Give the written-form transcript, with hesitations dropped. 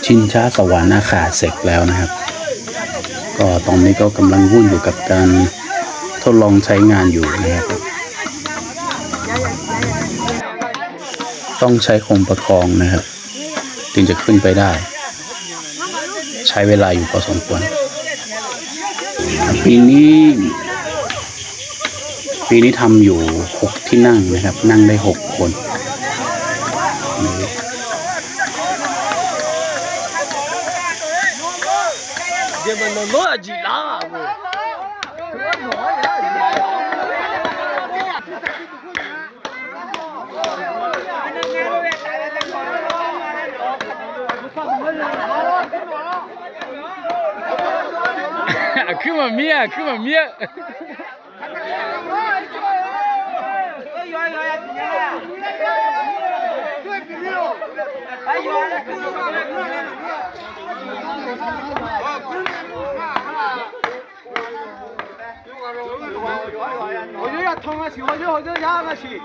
ชิงช้าสวรรค์อาขาเสร็จแล้วนะครับก็ตอนนี้ก็กำลังวุ่นอยู่กับการทดลองใช้งานอยู่นะครับต้องใช้คมประคองนะครับจึงจะขึ้นไปได้ใช้เวลาอยู่พอสมควรปีนี้ทำอยู่6ที่นั่งนะครับนั่งได้6คนขึ้นมาเมีย我就要通个气，我就让个气。